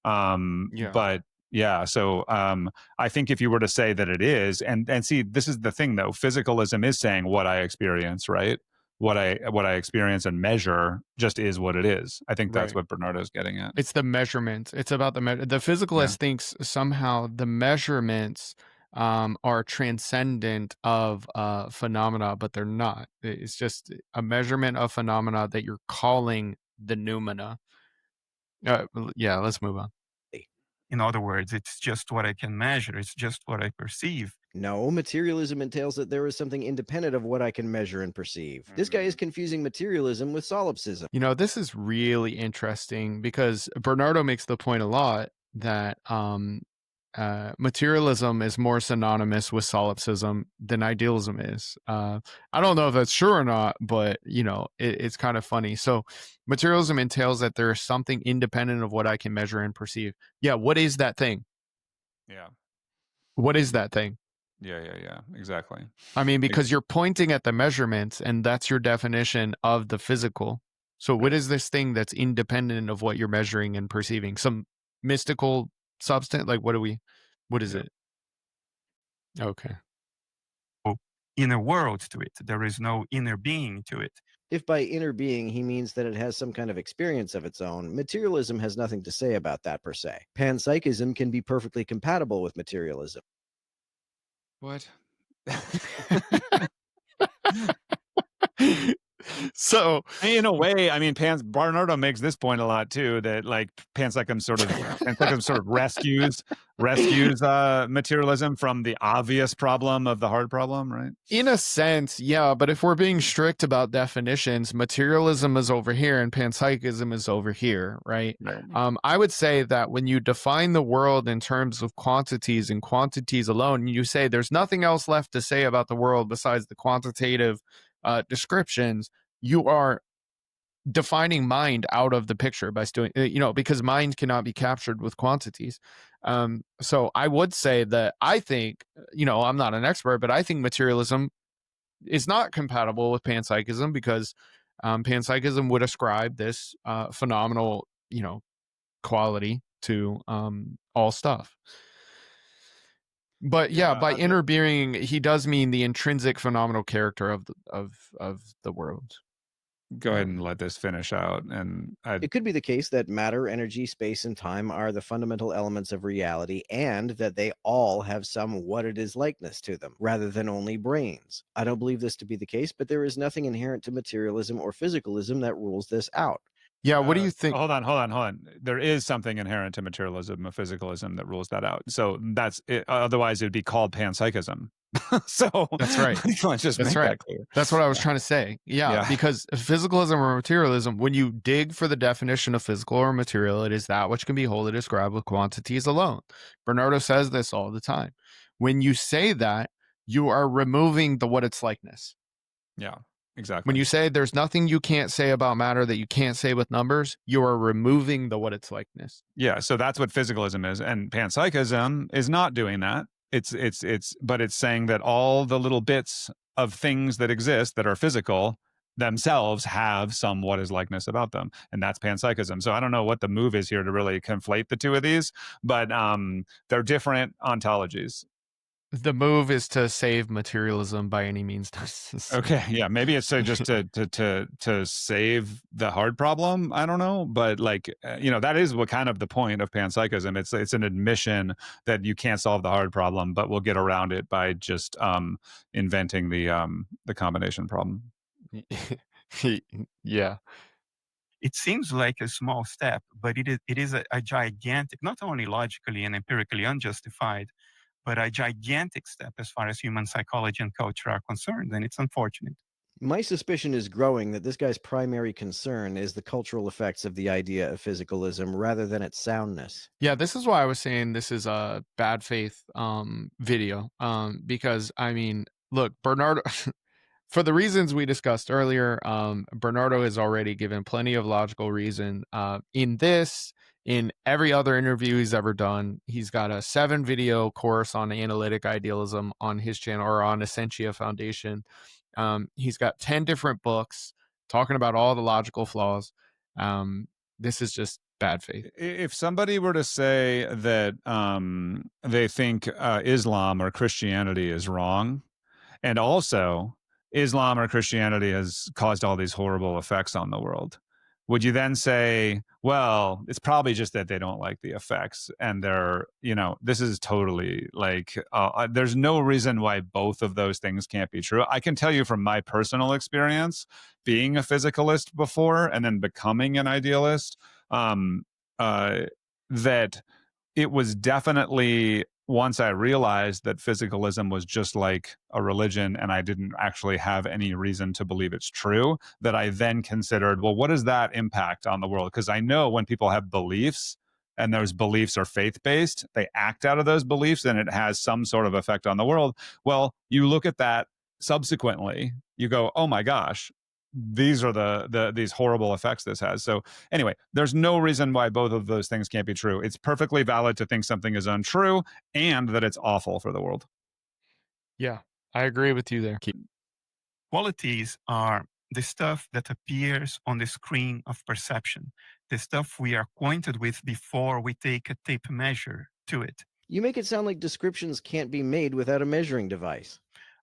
Yeah, But yeah, so I think if you were to say that it is, and see, this is the thing though, physicalism is saying what I experience, right? What I experience and measure just is what it is. I think that's right. what Bernardo's getting at. It's the measurements. It's about the Yeah. physicalist thinks somehow the measurements are transcendent of phenomena, but they're not. It's just a measurement of phenomena that you're calling the noumena. Yeah, let's move on. In other words, it's just what I can measure, it's just what I perceive. No, materialism entails that there is something independent of what I can measure and perceive. This guy is confusing materialism with solipsism. You know, this is really interesting because Bernardo makes the point a lot that materialism is more synonymous with solipsism than idealism is. I don't know if that's true or not, but you know, it's kind of funny. So, materialism entails that there is something independent of what I can measure and perceive. Yeah, what is that thing? Yeah. What is that thing? Yeah, exactly. I mean, because you're pointing at the measurements, and that's your definition of the physical. So what Right. is this thing that's independent of what you're measuring and perceiving? Some mystical substance? Like, what is Yeah. it? Okay. Inner world to it. There is no inner being to it. If by inner being he means that it has some kind of experience of its own, materialism has nothing to say about that per se. Panpsychism can be perfectly compatible with materialism. What? So In a way, I mean, Bernardo makes this point a lot too, that like panpsychism sort of rescues materialism from the obvious problem of the hard problem, right? in a sense, yeah, but if we're being strict about definitions, materialism is over here and panpsychism is over here, right? Right. I would say that when you define the world in terms of quantities and quantities alone, you say there's nothing else left to say about the world besides the quantitative descriptions, you are defining mind out of the picture by doing, because mind cannot be captured with quantities. So I would say that I think, I'm not an expert, but I think materialism is not compatible with panpsychism because panpsychism would ascribe this phenomenal, quality to all stuff. But yeah, by inner being, he does mean the intrinsic phenomenal character of the world. Go ahead and let this finish out. And It could be the case that matter, energy, space, and time are the fundamental elements of reality, and that they all have some what it is likeness to them, rather than only brains. I don't believe this to be the case, but there is nothing inherent to materialism or physicalism that rules this out. Yeah, what do you think? Hold on. There is something inherent to materialism or physicalism that rules that out. So that's it. Otherwise, it would be called panpsychism. So That's right. Let's just make that clear. That's what I was trying to say. Yeah, because physicalism or materialism, when you dig for the definition of physical or material, it is that which can be wholly described with quantities alone. Bernardo says this all the time. When you say that, you are removing the what its likeness. Yeah, exactly. When you say there's nothing you can't say about matter that you can't say with numbers, you are removing the what its likeness. Yeah, so that's what physicalism is, and panpsychism is not doing that. But it's saying that all the little bits of things that exist that are physical themselves have some what is likeness about them, and that's panpsychism. So I don't know what the move is here to really conflate the two of these, but they're different ontologies. The move is to save materialism by any means necessary. Okay, yeah, maybe it's just to save the hard problem. I don't know, but like that is what kind of the point of panpsychism. It's an admission that you can't solve the hard problem, but we'll get around it by just inventing the combination problem. Yeah. It seems like a small step, but it is a gigantic, not only logically and empirically unjustified, but a gigantic step as far as human psychology and culture are concerned, and it's unfortunate. My suspicion is growing that this guy's primary concern is the cultural effects of the idea of physicalism rather than its soundness. Yeah, this is why I was saying this is a bad faith video. Because I mean, look, Bernardo for the reasons we discussed earlier, Bernardo has already given plenty of logical reason in this, in every other interview he's ever done. He's got a 7-video course on analytic idealism on his channel, or on Essentia Foundation. He's got 10 different books talking about all the logical flaws. This is just bad faith. If somebody were to say that they think Islam or Christianity is wrong, and also Islam or Christianity has caused all these horrible effects on the world, would you then say, well, it's probably just that they don't like the effects, and they're, this is totally like, there's no reason why both of those things can't be true. I can tell you from my personal experience, being a physicalist before and then becoming an idealist, that it was definitely, once I realized that physicalism was just like a religion and I didn't actually have any reason to believe it's true, that I then considered, well, what does that impact on the world? Because I know when people have beliefs and those beliefs are faith-based, they act out of those beliefs and it has some sort of effect on the world. Well, you look at that subsequently, you go, oh my gosh, these are these horrible effects this has. So anyway, there's no reason why both of those things can't be true. It's perfectly valid to think something is untrue and that it's awful for the world. Yeah, I agree with you there. Qualities are the stuff that appears on the screen of perception, the stuff we are acquainted with before we take a tape measure to it. You make it sound like descriptions can't be made without a measuring device.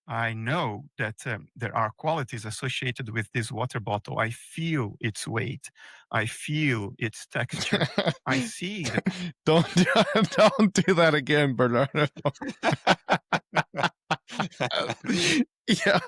I know that there are qualities associated with this water bottle. I feel its weight. I feel its texture. I see the don't do that again, Bernardo. Yeah.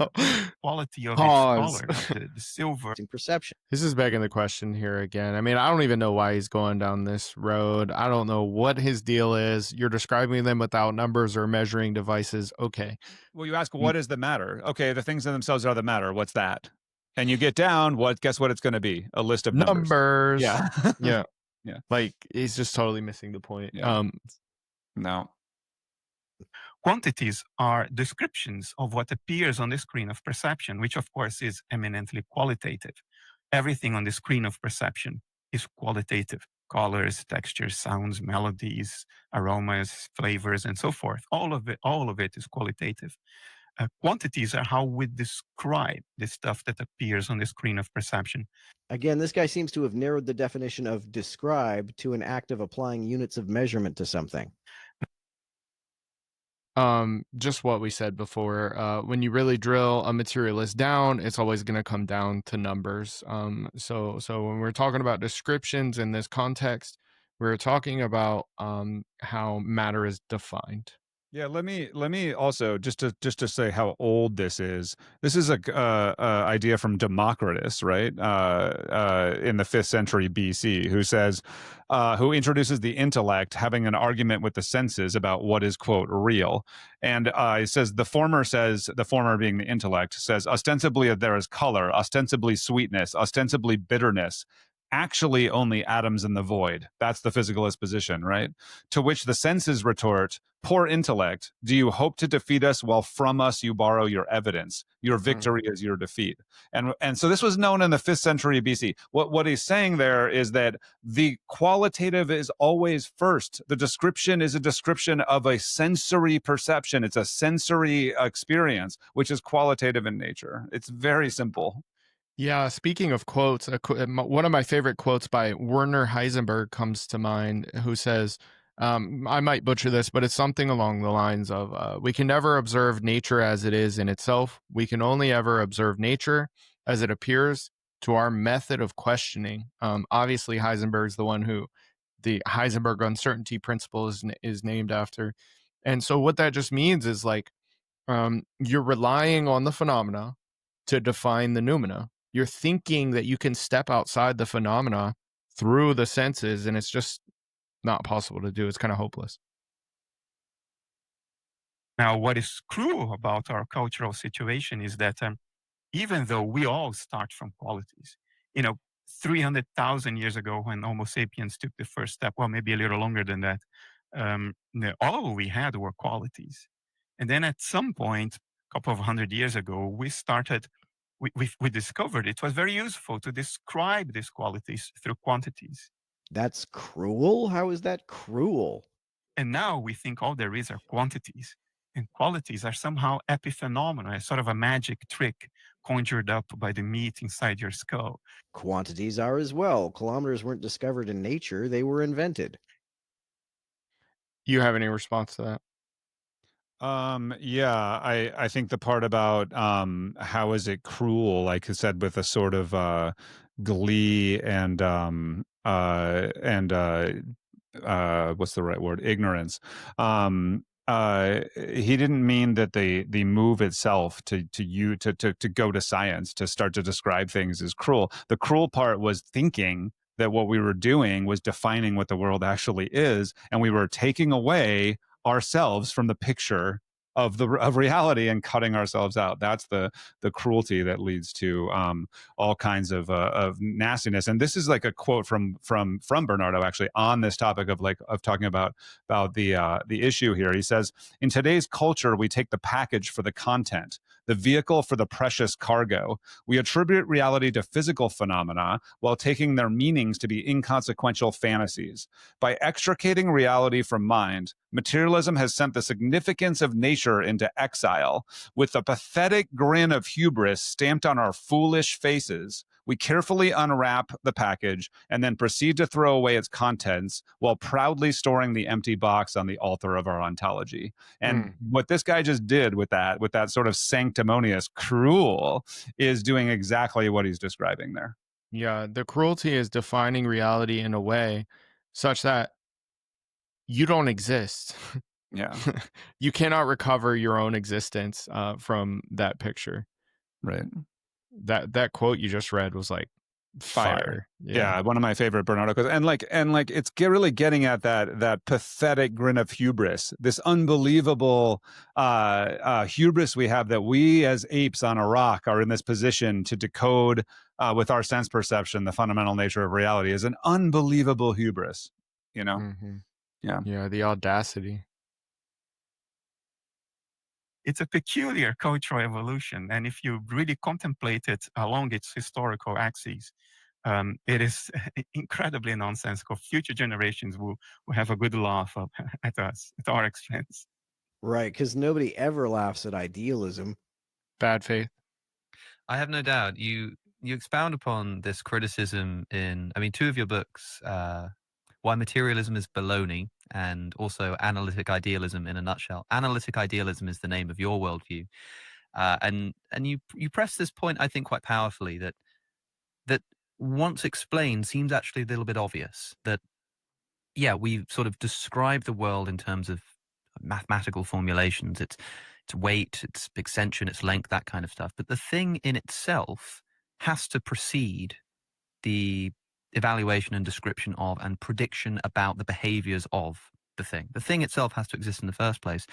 quality of Pause. its color, the silver. Perception. This is begging the question here again. I mean, I don't even know why he's going down this road. I don't know what his deal is. You're describing them without numbers or measuring devices. Okay. Well, you ask, what is the matter? Okay, the things in themselves are the matter. What's that? And you get down, guess what it's going to be? A list of numbers. Yeah. Yeah. Yeah. Like, he's just totally missing the point. Yeah. No. Quantities are descriptions of what appears on the screen of perception, which of course is eminently qualitative. Everything on the screen of perception is qualitative. Colors, textures, sounds, melodies, aromas, flavors, and so forth. All of it is qualitative. Quantities are how we describe the stuff that appears on the screen of perception. Again, this guy seems to have narrowed the definition of describe to an act of applying units of measurement to something. Just what we said before. When you really drill a materialist down, it's always going to come down to numbers. So when we're talking about descriptions in this context, we're talking about how matter is defined. Yeah, let me also just to say how old this is. This is a idea from Democritus, right? In the 5th century BC, who says, who introduces the intellect having an argument with the senses about what is, quote, real. And he says the former being the intellect, says ostensibly there is color, ostensibly sweetness, ostensibly bitterness. Actually, only atoms in the void. That's the physicalist position, right? To which the senses retort, poor intellect, do you hope to defeat us while from us you borrow your evidence? Your victory is your defeat. And so this was known in the 5th century BC. What he's saying there is that the qualitative is always first. The description is a description of a sensory perception. It's a sensory experience, which is qualitative in nature. It's very simple. Yeah, speaking of quotes, one of my favorite quotes by Werner Heisenberg comes to mind, who says, I might butcher this, but it's something along the lines of, we can never observe nature as it is in itself. We can only ever observe nature as it appears to our method of questioning. Obviously, Heisenberg's the one who the Heisenberg uncertainty principle is named after. And so what that just means is like, you're relying on the phenomena to define the noumena. You're thinking that you can step outside the phenomena through the senses, and it's just not possible to do. It's kind of hopeless. Now, what is cruel about our cultural situation is that even though we all start from qualities, 300,000 years ago when Homo sapiens took the first step, well, maybe a little longer than that, all we had were qualities. And then at some point, a couple of 100 years ago, we discovered it was very useful to describe these qualities through quantities. That's cruel? How is that cruel? And now we think all there is are quantities. And qualities are somehow epiphenomena, sort of a magic trick conjured up by the meat inside your skull. Quantities are as well. Kilometers weren't discovered in nature, they were invented. You have any response to that? Yeah, I think the part about how is it cruel, like I said, with a sort of glee and what's the right word? Ignorance. He didn't mean that the move itself to go to science to start to describe things is cruel. The cruel part was thinking that what we were doing was defining what the world actually is, and we were taking away ourselves from the picture of reality and cutting ourselves out. That's the cruelty that leads to all kinds of nastiness. And this is like a quote from Bernardo actually on this topic of talking about the issue here. He says, in today's culture, we take the package for the content. the vehicle for the precious cargo. We attribute reality to physical phenomena while taking their meanings to be inconsequential fantasies. By extricating reality from mind, materialism has sent the significance of nature into exile. With a pathetic grin of hubris stamped on our foolish faces, we carefully unwrap the package and then proceed to throw away its contents while proudly storing the empty box on the altar of our ontology. And what this guy just did with that sort of sanctimonious cruel, is doing exactly what he's describing there. Yeah, the cruelty is defining reality in a way such that you don't exist. Yeah. You cannot recover your own existence from that picture. Right. That quote you just read was like fire. Yeah, one of my favorite Bernardo quotes. And like it's really getting at that pathetic grin of hubris, this unbelievable hubris we have, that we as apes on a rock are in this position to decode with our sense perception the fundamental nature of reality, is an unbelievable hubris, you know? Yeah, the audacity. It's a peculiar cultural evolution, and if you really contemplate it along its historical axes, it is incredibly nonsensical. Future generations will have a good laugh at us, at our expense. Right, because nobody ever laughs at idealism. Bad faith. I have no doubt you expound upon this criticism in, I mean, two of your books, Why Materialism is Baloney and also Analytic Idealism in a Nutshell. Analytic Idealism is the name of your worldview. And you press this point, I think, quite powerfully, that once explained seems actually a little bit obvious. That, yeah, we sort of describe the world in terms of mathematical formulations. It's weight, its extension, its length, that kind of stuff. But the thing in itself has to precede the evaluation and description of and prediction about the behaviors of the thing. The thing itself has to exist in the first place.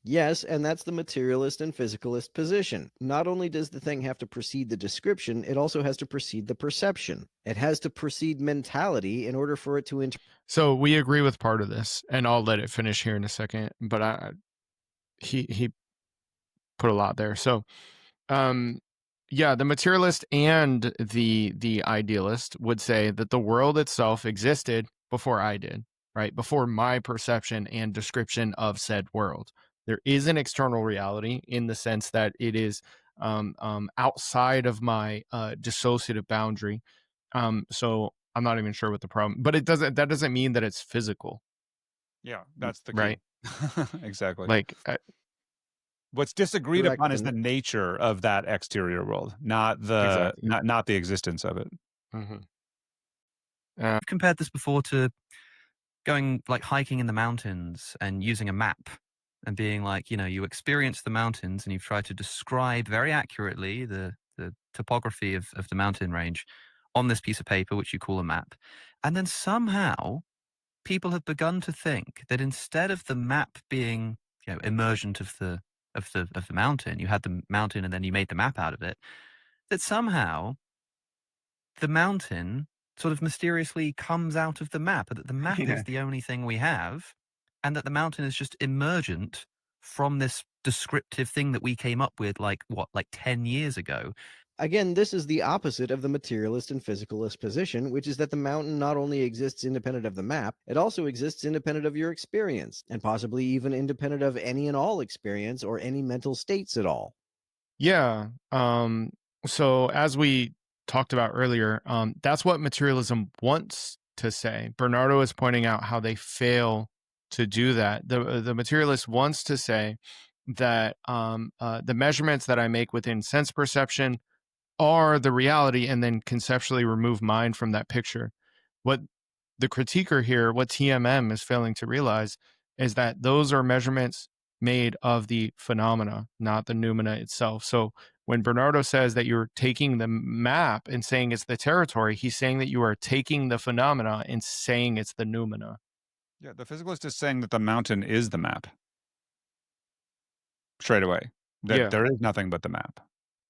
Yes, and that's the materialist and physicalist position. Not only does the thing have to precede the description, it also has to precede the perception. It has to precede mentality in order for it to So we agree with part of this, and I'll let it finish here in a second. But he put a lot there. So, yeah, the materialist and the idealist would say that the world itself existed before I did, right? Before my perception and description of said world. There is an external reality in the sense that it is outside of my dissociative boundary. So I'm not even sure what the problem, but that doesn't mean that it's physical, Yeah, that's the key. right? Exactly. Like what's disagreed Correct, upon is and- the nature of that exterior world, not the Exactly. not the existence of it. I've compared this before to going like hiking in the mountains and using a map and being like, you experience the mountains and you've tried to describe very accurately the topography of the mountain range on this piece of paper, which you call a map. And then somehow people have begun to think that instead of the map being, emergent of the mountain, you had the mountain and then you made the map out of it, that somehow the mountain sort of mysteriously comes out of the map, and that the map Yeah. is the only thing we have, and that the mountain is just emergent from this descriptive thing that we came up with like 10 years ago. Again, this is the opposite of the materialist and physicalist position, which is that the mountain not only exists independent of the map, it also exists independent of your experience, and possibly even independent of any and all experience or any mental states at all. Yeah. So as we talked about earlier, that's what materialism wants to say. Bernardo is pointing out how they fail to do that. The materialist wants to say that the measurements that I make within sense perception are the reality, and then conceptually remove mind from that picture. What the critiquer here, what TMM is failing to realize, is that those are measurements made of the phenomena, not the noumena itself. So when Bernardo says that you're taking the map and saying it's the territory, he's saying that you are taking the phenomena and saying it's the noumena. Yeah, the physicalist is saying that the mountain is the map. Straight away. That Yeah. there is nothing but the map.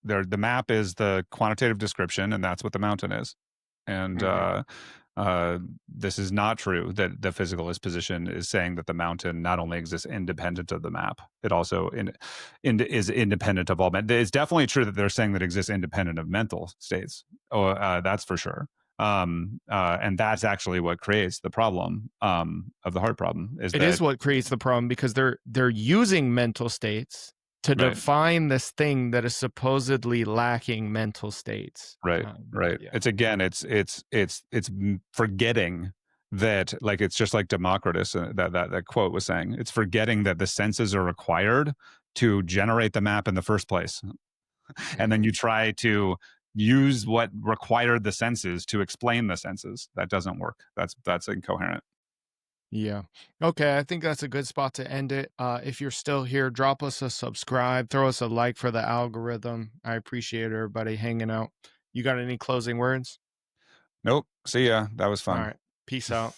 The map is the quantitative description, and that's what the mountain is. And This is not true, that the physicalist position is saying that the mountain not only exists independent of the map, it also is independent of all men. It's definitely true that they're saying that it exists independent of mental states. That's for sure. And that's actually what creates the problem of the heart problem. It is what creates the problem, because they're using mental states to Right. define this thing that is supposedly lacking mental states. Right. Yeah. It's forgetting that, like, it's just like Democritus, that quote was saying, it's forgetting that the senses are required to generate the map in the first place. And then you try to use what required the senses to explain the senses. That doesn't work. That's incoherent. Yeah. Okay, I think that's a good spot to end it. If you're still here, drop us a subscribe, throw us a like for the algorithm. I appreciate everybody hanging out. You got any closing words? Nope. See ya. That was All fun. right. Peace out.